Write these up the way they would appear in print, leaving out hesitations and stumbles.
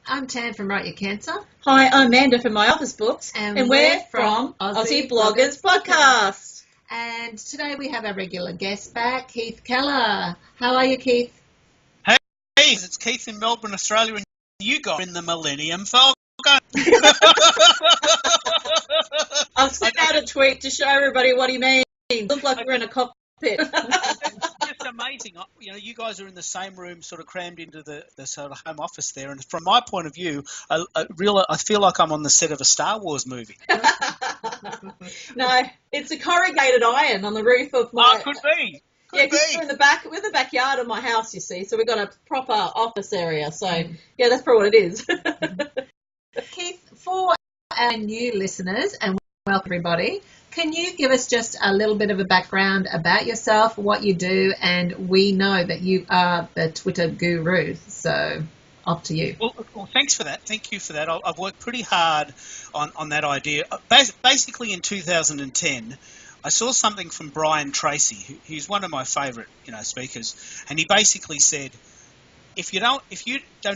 I'm Tan from Write Your Cancer. Hi, I'm Amanda from My Office Books, And we're from Aussie Bloggers Podcast. And today we have our regular guest back, Keith Keller. How are you, Keith? Hey, it's Keith in Melbourne, Australia, and you guys are in the Millennium Falcon. I've sent out a tweet to show everybody what he means. Look like we're in a cockpit. It's just amazing. You know, you guys are in the same room, sort of crammed into the sort of home office there. And from my point of view, I feel like I'm on the set of a Star Wars movie. No, it's a corrugated iron on the roof of my... Oh, could be. Yeah, because we're in the backyard of my house, you see, so we've got a proper office area. So, yeah, that's probably what it is. Keith, for our new listeners, and welcome everybody, can you give us just a little bit of a background about yourself, what you do, and we know that you are the Twitter guru, so off to you. Well, thanks for that. Thank you for that. I've worked pretty hard on that idea. Basically, in 2010, I saw something from Brian Tracy, who's one of my favourite, speakers, and he basically said, if you don't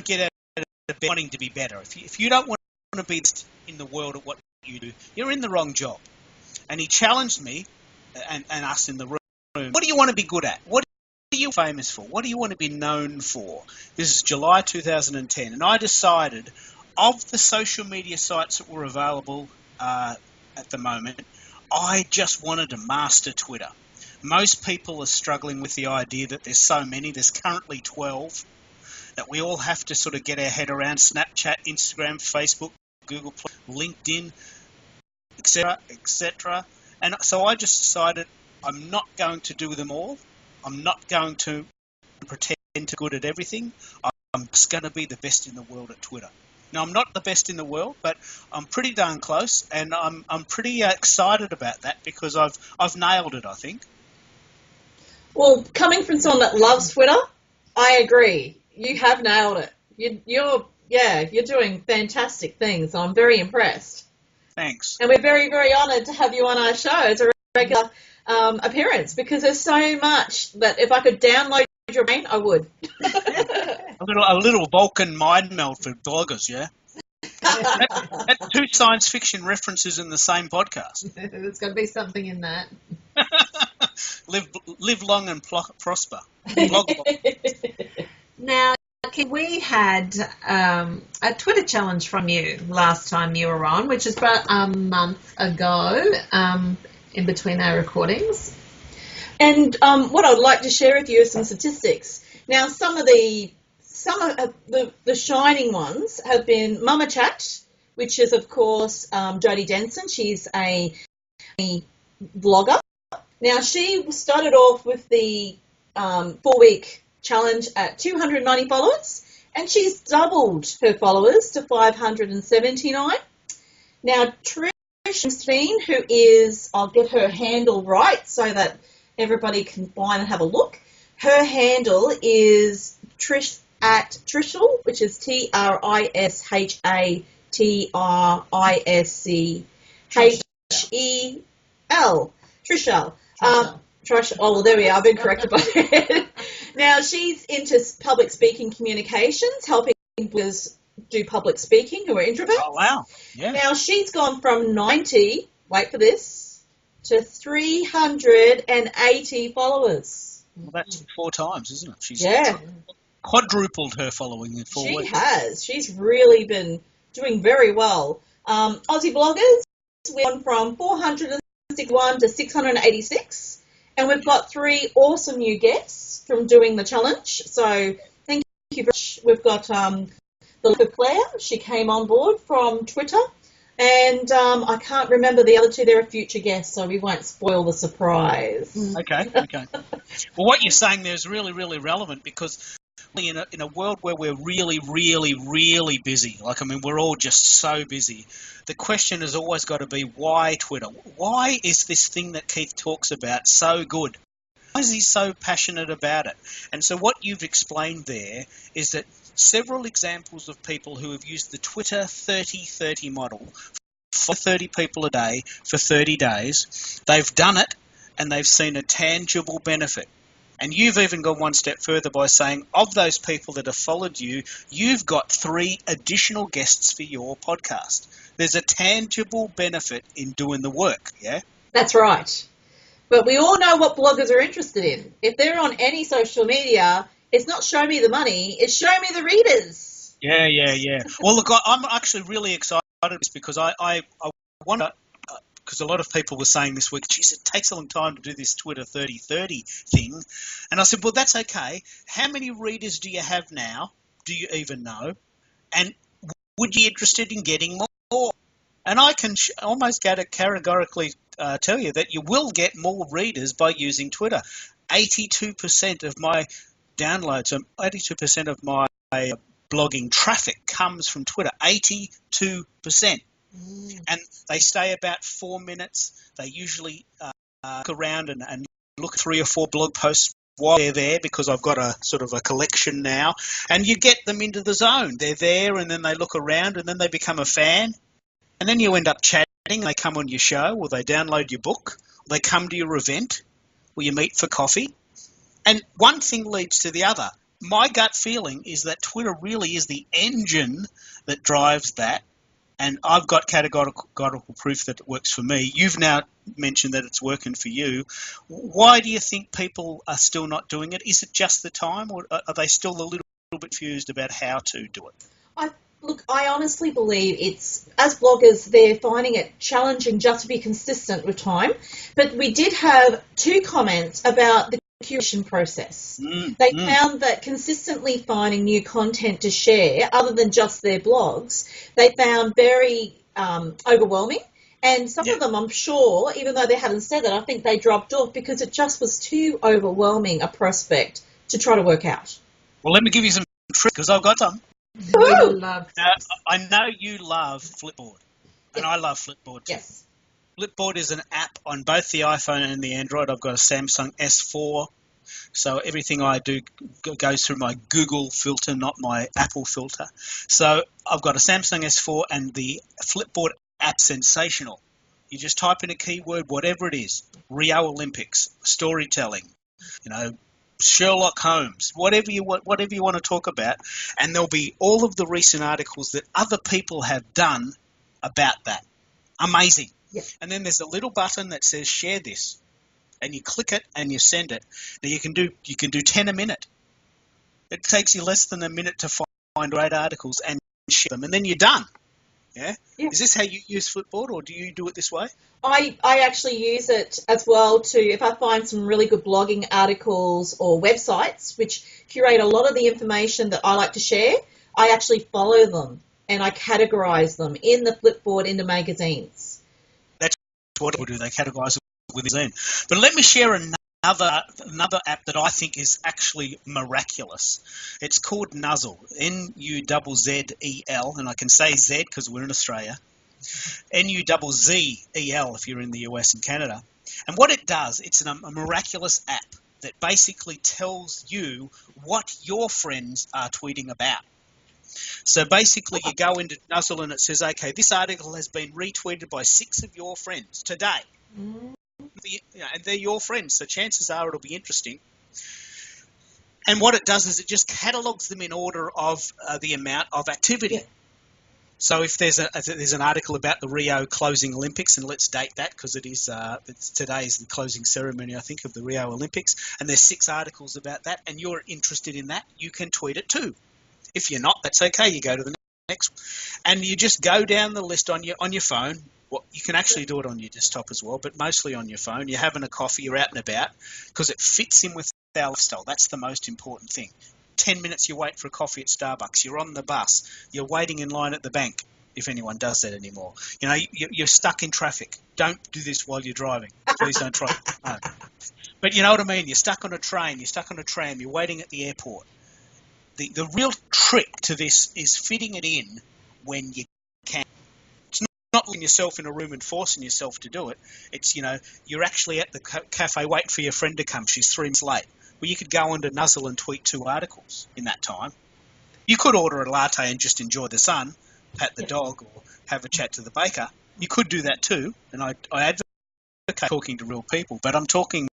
get out of wanting to be better, if you don't want to be in the world at what you do, you're in the wrong job. And he challenged me and us in the room. What do you want to be good at? What are you famous for? What do you want to be known for? This is July 2010, and I decided, of the social media sites that were available at the moment, I just wanted to master Twitter. Most people are struggling with the idea that there's so many. There's currently 12 that we all have to sort of get our head around. Snapchat, Instagram, Facebook, Google+, LinkedIn, etc., etc. And so I just decided I'm not going to do them all. I'm not going to pretend to be good at everything. I'm just going to be the best in the world at Twitter. Now, I'm not the best in the world, but I'm pretty darn close, and I'm pretty excited about that because I've nailed it, I think. Well, coming from someone that loves Twitter, I agree. You have nailed it. You're doing fantastic things. I'm very impressed. Thanks. And we're very, very honoured to have you on our show as a regular appearance, because there's so much that if I could download your brain, I would. A little Vulcan mind meld for bloggers, yeah? That's two science fiction references in the same podcast. There's got to be something in that. Live long and prosper. Blog long. Now, we had a Twitter challenge from you last time you were on, which is about a month ago, in between our recordings. And what I'd like to share with you is some statistics. Now, some of the shining ones have been Mama Chat, which is, of course, Jodie Denson. She's a vlogger. Now, she started off with the 4-week challenge at 290 followers, and she's doubled her followers to 579. Now, Trish Steen, who is, I'll get her handle right so that everybody can find and have a look. Her handle is Trish at Trishel, which is TRISCHEL. Trishel. Oh, well, there we are. I've been corrected by it. Now, she's into public speaking communications, helping bloggers do public speaking who are introverts. Oh, wow. Yeah. Now, she's gone from 90, wait for this, to 380 followers. Well, that's 4 times, isn't it? She's quadrupled her following in 4 weeks. She has. She's really been doing very well. Aussie bloggers, we've gone from 461 to 686. And we've got 3 awesome new guests from doing the challenge. So thank you very much. We've got the Claire. She came on board from Twitter. And I can't remember the other 2. They're a future guest, so we won't spoil the surprise. Okay. Well, what you're saying there is really, really relevant because in a world where we're really, really, really busy, we're all just so busy, the question has always got to be, why Twitter? Why is this thing that Keith talks about so good? Why is he so passionate about it? And so what you've explained there is that several examples of people who have used the Twitter 30-30 model for 30 people a day for 30 days, they've done it and they've seen a tangible benefit. And you've even gone one step further by saying, of those people that have followed you, you've got 3 additional guests for your podcast. There's a tangible benefit in doing the work, yeah? That's right. But we all know what bloggers are interested in. If they're on any social media, it's not show me the money, it's show me the readers. Yeah. Well, look, I'm actually really excited because I wonder, because a lot of people were saying this week, geez, it takes a long time to do this Twitter 30-30 thing. And I said, well, that's okay. How many readers do you have now? Do you even know? And would you be interested in getting more? And I can almost categorically tell you that you will get more readers by using Twitter. 82% of my downloads, 82% of my blogging traffic comes from Twitter. 82%. And they stay about 4 minutes. They usually look around and look at 3 or 4 blog posts while they're there, because I've got a sort of a collection now. And you get them into the zone. They're there, and then they look around, and then they become a fan. And then you end up chatting, and they come on your show, or they download your book, or they come to your event, or you meet for coffee. And one thing leads to the other. My gut feeling is that Twitter really is the engine that drives that. And I've got categorical proof that it works for me. You've now mentioned that it's working for you. Why do you think people are still not doing it? Is it just the time, or are they still a little bit confused about how to do it? Look, I honestly believe it's, as bloggers, they're finding it challenging just to be consistent with time. But we did have 2 comments about the curation process. They found that consistently finding new content to share, other than just their blogs, they found very overwhelming. And some of them, I'm sure, even though they haven't said that, I think they dropped off because it just was too overwhelming a prospect to try to work out. Well, let me give you some tricks, because I've got some. Now, I know you love Flipboard, and I love Flipboard too. Yes. Flipboard is an app on both the iPhone and the Android. I've got a Samsung S4, so everything I do goes through my Google filter, not my Apple filter. So I've got a Samsung S4, and the Flipboard app, sensational. You just type in a keyword, whatever it is, Rio Olympics, storytelling, Sherlock Holmes, whatever you want to talk about, and there'll be all of the recent articles that other people have done about that. Amazing. Yeah. And then there's a little button that says share this, and you click it and you send it. Now you can do 10 a minute. It takes you less than a minute to find great articles and share them, and then you're done. Yeah? Is this how you use Flipboard, or do you do it this way? I actually use it as well if I find some really good blogging articles or websites which curate a lot of the information that I like to share, I actually follow them and I categorize them in the Flipboard into magazines. That's what people do. They categorize it with a zine. But let me share another app that I think is actually miraculous. It's called Nuzzle, Nuzzzel, and I can say Z because we're in Australia. Nuzzzel if you're in the US and Canada. And what it does, it's a miraculous app that basically tells you what your friends are tweeting about. So basically you go into Nuzzle and it says, okay, this article has been retweeted by 6 of your friends today. And they're your friends, so chances are it'll be interesting. And what it does is it just catalogues them in order of the amount of activity. Yeah. So if there's an article about the Rio closing Olympics, and let's date that because today is the closing ceremony, I think, of the Rio Olympics, and there's 6 articles about that, and you're interested in that, you can tweet it too. If you're not, that's okay. You go to the next, and you just go down the list on your phone. Well, you can actually do it on your desktop as well, but mostly on your phone. You're having a coffee, you're out and about, because it fits in with our lifestyle. That's the most important thing. 10 minutes you wait for a coffee at Starbucks. You're on the bus. You're waiting in line at the bank, if anyone does that anymore. You're stuck in traffic. Don't do this while you're driving. Please don't try. No. But you know what I mean? You're stuck on a train. You're stuck on a tram. You're waiting at the airport. The real trick to this is fitting it in when you can. It's not letting yourself in a room and forcing yourself to do it. It's, you're actually at the cafe waiting for your friend to come. She's 3 minutes late. Well, you could go into Nuzzle and tweet 2 articles in that time. You could order a latte and just enjoy the sun, pat the dog, or have a chat to the baker. You could do that too, and I advocate talking to real people, but I'm talking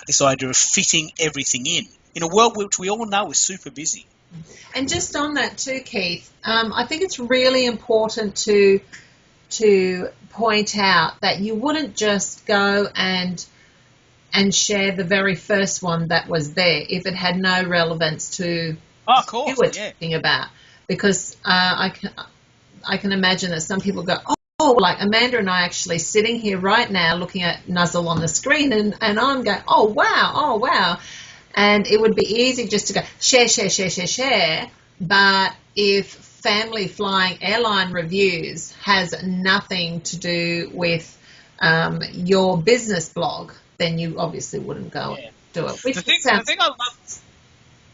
this idea of fitting everything in a world which we all know is super busy. And just on that too, Keith, I think it's really important to point out that you wouldn't just go and share the very first one that was there if it had no relevance to of course, you were talking about, because I can imagine that some people go, oh, like Amanda and I actually sitting here right now looking at Nuzzle on the screen, and I'm going, oh wow, and it would be easy just to go share, but if family flying airline reviews has nothing to do with your business blog, then you obviously wouldn't go do it. The thing I love,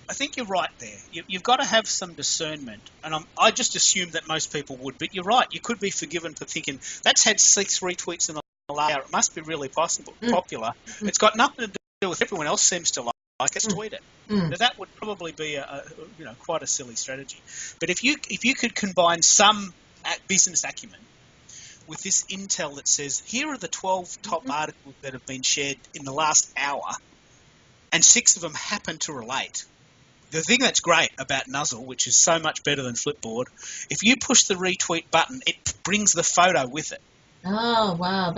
I think you're right there. You've got to have some discernment, and I just assume that most people would. But you're right. You could be forgiven for thinking that's had 6 retweets in the last hour. It must be really popular. It's got nothing to do with everyone else seems to like it. Tweet it. Now, that would probably be quite a silly strategy. But if you could combine some business acumen with this intel that says here are the 12 top articles that have been shared in the last hour, and 6 of them happen to relate. The thing that's great about Nuzzle, which is so much better than Flipboard, if you push the retweet button, it brings the photo with it. Oh wow,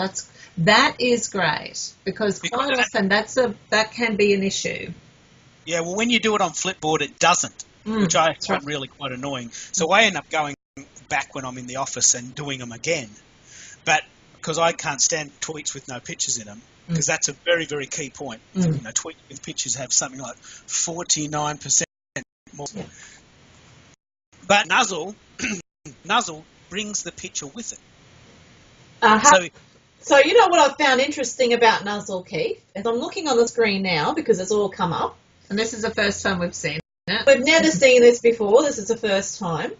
that is great, because quite often that can be an issue. Yeah, well, when you do it on Flipboard, it doesn't, which I find really quite annoying. So I end up going back when I'm in the office and doing them again, but because I can't stand tweets with no pictures in them. Because that's a very, very key point. Tweets with pictures have something like 49% more. Yeah. But Nuzzle brings the picture with it. So you know what I've found interesting about Nuzzle, Keith? As I'm looking on the screen now, because it's all come up. And this is the first time we've seen it. We've never seen this before. This is the first time.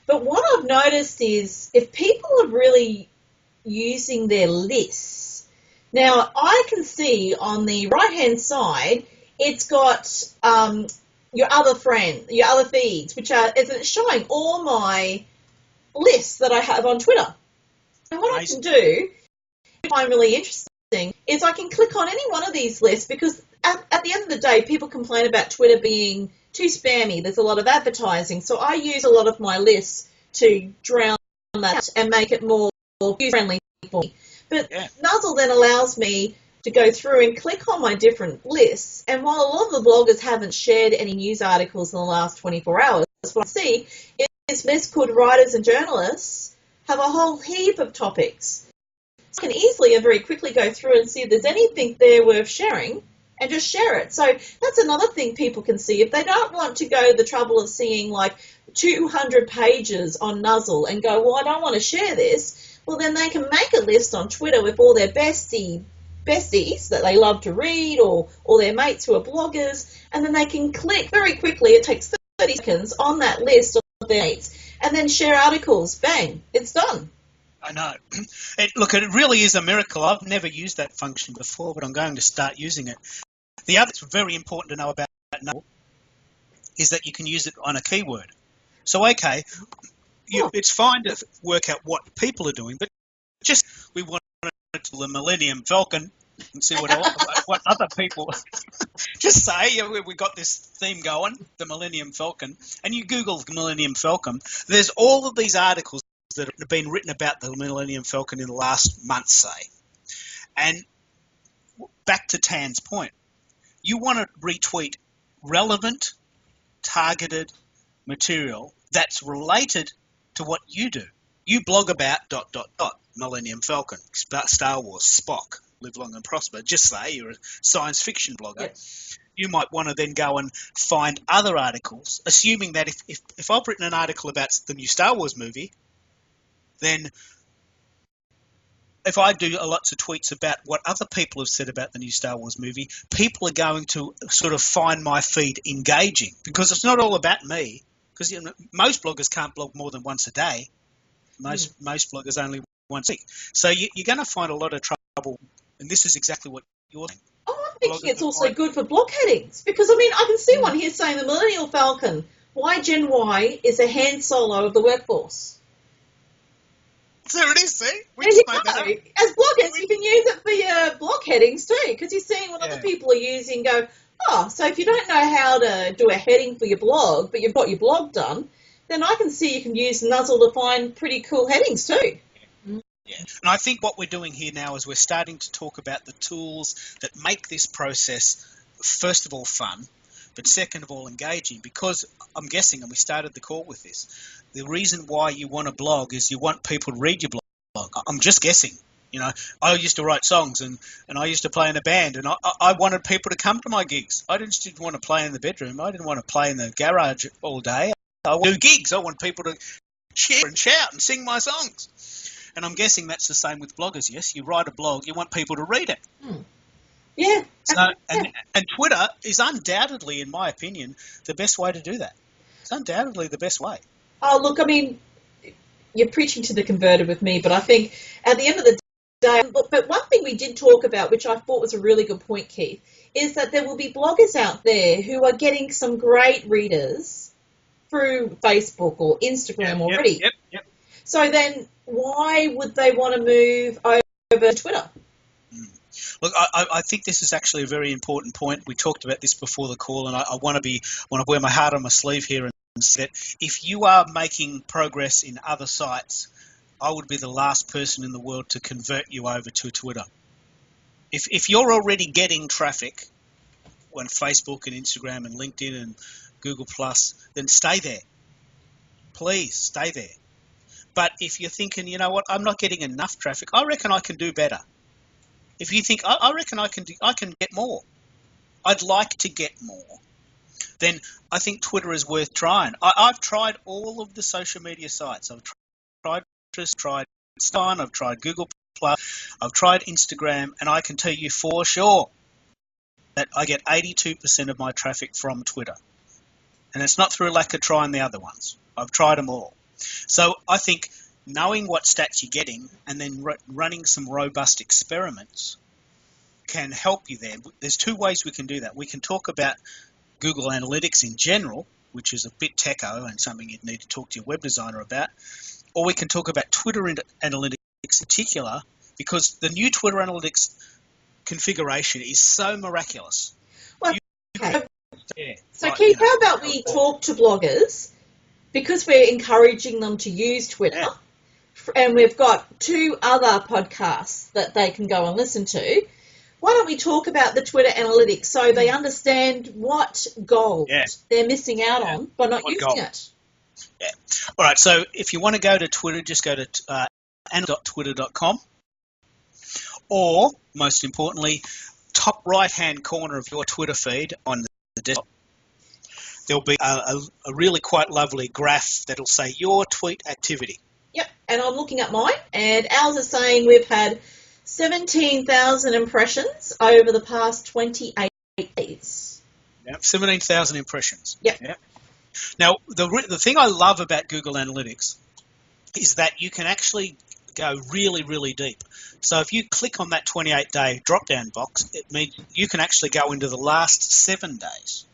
But what I've noticed is if people are really using their lists. Now, I can see on the right-hand side, it's got your other feeds, which it's showing all my lists that I have on Twitter. And what I can do, which I find really interesting, is I can click on any one of these lists, because at the end of the day, people complain about Twitter being too spammy. There's a lot of advertising. So I use a lot of my lists to drown that and make it more user-friendly for me. But Nuzzle then allows me to go through and click on my different lists. And while a lot of the bloggers haven't shared any news articles in the last 24 hours, what I see is this could writers and journalists have a whole heap of topics. So I can easily and very quickly go through and see if there's anything there worth sharing and just share it. So that's another thing people can see. If they don't want to go the trouble of seeing like 200 pages on Nuzzle and go, well, I don't want to share this, well, then they can make a list on Twitter with all their besties that they love to read, or their mates who are bloggers, and then they can click very quickly. It takes 30 seconds on that list of their mates, and then share articles. Bang, it's done. I know. It really is a miracle. I've never used that function before, but I'm going to start using it. The other thing that's very important to know about Nuzzle is that you can use it on a keyword. So, okay, it's fine to work out what people are doing, but just we want to the Millennium Falcon and see what other people just say. We got this theme going, the Millennium Falcon, and you Google the Millennium Falcon. There's all of these articles that have been written about the Millennium Falcon in the last month, say. And back to Tan's point, you want to retweet relevant, targeted material that's related to what you do. You blog about ... Millennium Falcon, Star Wars, Spock, live long and prosper. Just say you're a science fiction blogger. Yes. You might want to then go and find other articles, assuming that if I've written an article about the new Star Wars movie, then if I do lots of tweets about what other people have said about the new Star Wars movie, people are going to sort of find my feed engaging, because it's not all about me. Because most bloggers can't blog more than once a day. Most bloggers only once a week. So you're going to find a lot of trouble, and this is exactly what you're saying. Oh, I'm thinking it's also good for blog headings, because, I can see one here saying the Millennial Falcon, why Gen Y is a hand solo of the workforce. There it is, see? We There just you made go. that up. As bloggers, you can use it for your blog headings too, because you're seeing what other people are using. Go, so if you don't know how to do a heading for your blog, but you've got your blog done, then I can see you can use Nuzzle to find pretty cool headings too. Yeah. And I think what we're doing here now is we're starting to talk about the tools that make this process, first of all, fun, but second of all, engaging. Because I'm guessing, and we started the call with this, the reason why you want a blog is you want people to read your blog. I'm just guessing. You know, I used to write songs and I used to play in a band, and I wanted people to come to my gigs. I didn't just want to play in the bedroom. I didn't want to play in the garage all day. I want to do gigs. I want people to cheer and shout and sing my songs. And I'm guessing that's the same with bloggers, yes? You write a blog, you want people to read it. Yeah. So, and Twitter is undoubtedly, in my opinion, the best way to do that. It's undoubtedly the best way. Oh, look, I mean, you're preaching to the converted with me, but I think at the end of the day, but one thing we did talk about, which I thought was a really good point, Keith, is that there will be bloggers out there who are getting some great readers through Facebook or Instagram already. Yep. So then why would they want to move over to Twitter? Look, I think this is actually a very important point. We talked about this before the call, and I want to wear my heart on my sleeve here and say that if you are making progress in other sites, I would be the last person in the world to convert you over to Twitter. If you're already getting traffic on Facebook and Instagram and LinkedIn and Google Plus, then stay there. Please stay there. But if you're thinking, you know what, I'm not getting enough traffic, I reckon I can do better. If you think, I reckon I can get more, I'd like to get more, then I think Twitter is worth trying. I've tried all of the social media sites. I've tried Pinterest, tried Stein, I've tried Google Plus, I've tried Instagram, and I can tell you for sure that I get 82% of my traffic from Twitter. And it's not through lack of trying the other ones. I've tried them all. So I think knowing what stats you're getting and then running some robust experiments can help you there. There's two ways we can do that. We can talk about Google Analytics in general, which is a bit techo and something you'd need to talk to your web designer about, or we can talk about Twitter Analytics in particular, because the new Twitter Analytics configuration is so miraculous. Well, so Keith, how about we talk to bloggers, because we're encouraging them to use Twitter, and we've got two other podcasts that they can go and listen to. Why don't we talk about the Twitter analytics so they understand what gold they're missing out on by not using it? Yeah. All right. So if you want to go to Twitter, just go to analytics.twitter.com, or most importantly, top right-hand corner of your Twitter feed on the desktop, there'll be a really quite lovely graph that'll say your tweet activity. Yep, and I'm looking at mine, and ours is saying we've had 17,000 impressions over the past 28 days. Yep, 17,000 impressions. Yep. Now, the thing I love about Google Analytics is that you can actually go really, really deep. So if you click on that 28-day drop-down box, it means you can actually go into the last 7 days.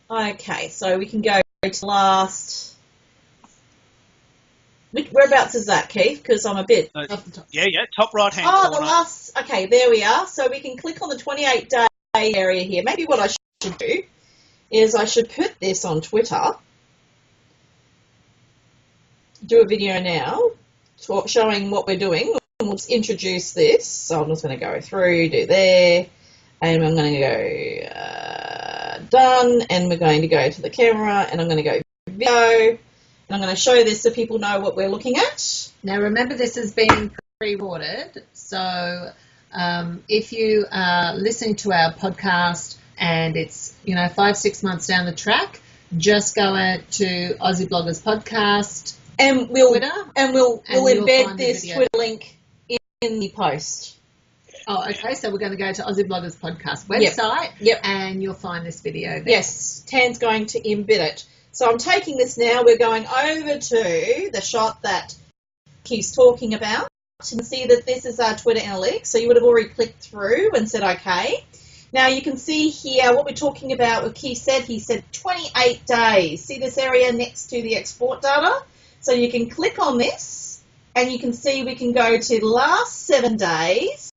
Okay, so we can go to last... Whereabouts is that, Keith? Because I'm a bit off the top. Yeah, top right-hand corner. Oh, the last... Okay, there we are. So we can click on the 28-day area here. Maybe what I should do is I should put this on Twitter. Do a video now showing what we're doing. We'll just introduce this. So I'm just going to go through, do there, and I'm going to go done, and we're going to go to the camera, and I'm going to go video, and I'm going to show this so people know what we're looking at. Now remember, this is being pre-recorded, so if you are listening to our podcast and it's 5-6 months down the track, just go to Aussie Bloggers Podcast. And we'll Twitter, we'll embed this Twitter link in the post. Oh, okay. So we're going to go to Aussie Bloggers Podcast website, and you'll find this video there. Yes, Tan's going to embed it. So I'm taking this now. We're going over to the shot that Keith's talking about. You can see that this is our Twitter analytics. So you would have already clicked through and said okay. Now you can see here what we're talking about. What Keith said, he said 28 days. See this area next to the export data? So you can click on this and you can see we can go to the last 7 days,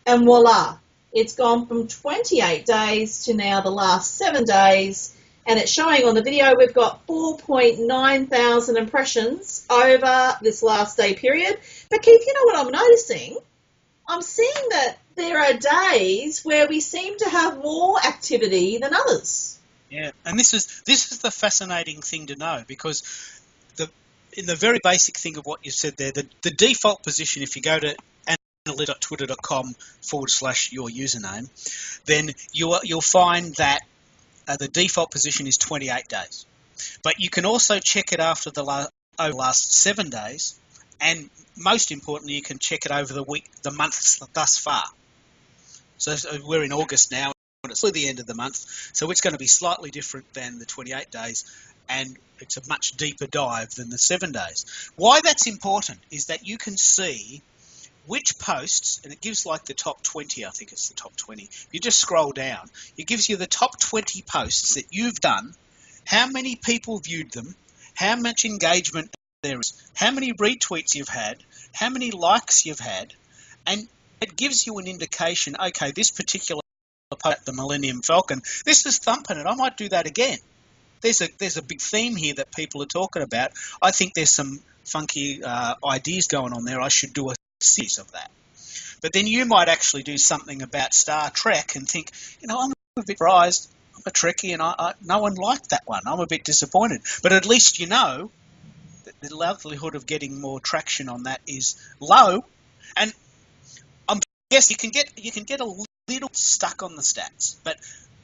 and voila, it's gone from 28 days to now the last 7 days, and it's showing on the video we've got 4.9 thousand impressions over this last day period. But Keith, you know what I'm noticing? I'm seeing that there are days where we seem to have more activity than others. Yeah, and this is the fascinating thing to know, because in the very basic thing of what you said there, the default position, if you go to analytic.twitter.com/your username, then you'll find that the default position is 28 days. But you can also check it after the last 7 days, and most importantly, you can check it over the months thus far. So we're in August now, and it's the end of the month, so it's going to be slightly different than the 28 days, and it's a much deeper dive than the 7 days. Why that's important is that you can see which posts, and it gives like the top 20, I think it's the top 20. If you just scroll down, it gives you the top 20 posts that you've done, how many people viewed them, how much engagement there is, how many retweets you've had, how many likes you've had, and it gives you an indication, okay, this particular post, the Millennium Falcon, this is thumping it, I might do that again. There's a big theme here that people are talking about. I think there's some funky ideas going on there. I should do a series of that. But then you might actually do something about Star Trek and think, I'm a bit surprised. I'm a Trekkie and no one liked that one. I'm a bit disappointed. But at least you know that the likelihood of getting more traction on that is low. And yes, you can get a little stuck on the stats. But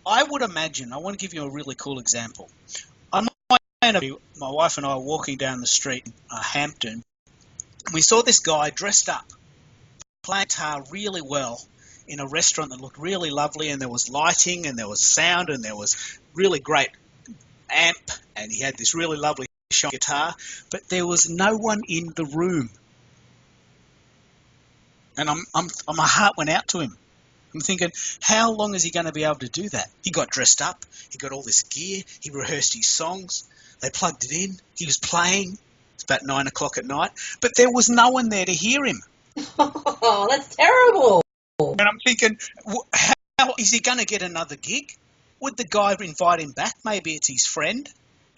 I would imagine, I want to give you a really cool example. On my interview, my wife and I were walking down the street in Hampton. We saw this guy dressed up, playing guitar really well in a restaurant that looked really lovely, and there was lighting and there was sound and there was really great amp, and he had this really lovely shiny guitar, but there was no one in the room. And my heart went out to him. I'm thinking, how long is he going to be able to do that? He got dressed up, he got all this gear, he rehearsed his songs, they plugged it in, he was playing. It's about 9 o'clock at night, but there was no one there to hear him. Oh, that's terrible. And I'm thinking, how is he going to get another gig? Would the guy invite him back? Maybe it's his friend.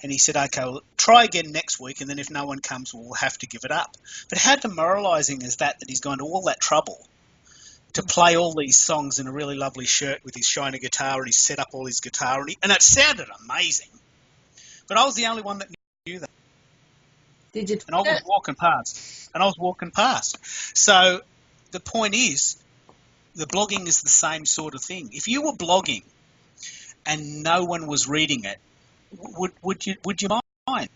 And he said, okay, well, try again next week, and then if no one comes, we'll have to give it up. But how demoralising is that he's gone to all that trouble to play all these songs in a really lovely shirt with his shiny guitar, and he's set up all his guitar, and it sounded amazing. But I was the only one that knew that. Did you? And I was walking past. So the point is, the blogging is the same sort of thing. If you were blogging and no one was reading it, would you mind?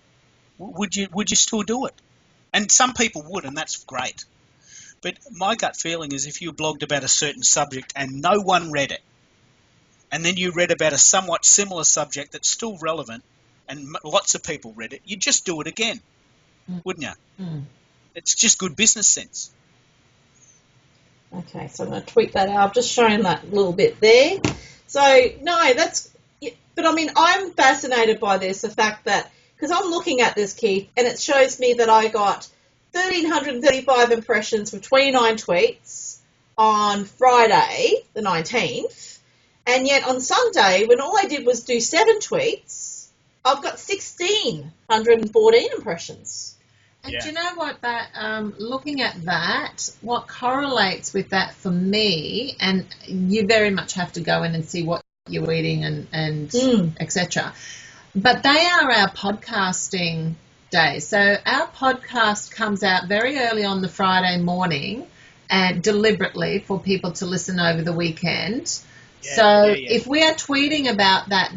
Would you still do it? And some people would, and that's great. But my gut feeling is if you blogged about a certain subject and no one read it, and then you read about a somewhat similar subject that's still relevant and lots of people read it, you'd just do it again, wouldn't you? Mm. It's just good business sense. Okay, so I'm going to tweak that out. I've just shown that little bit there. So, no, but I mean, I'm fascinated by this, the fact that, because I'm looking at this, Keith, and it shows me that I got 1,335 impressions from 29 tweets on Friday, the 19th, and yet on Sunday, when all I did was do 7 tweets, I've got 1,614 impressions. And do you know what, that looking at that, what correlates with that for me, and you very much have to go in and see what you're eating and etc. But they are our podcasting days. So our podcast comes out very early on the Friday morning, and deliberately for people to listen over the weekend. Yeah, so if we are tweeting about that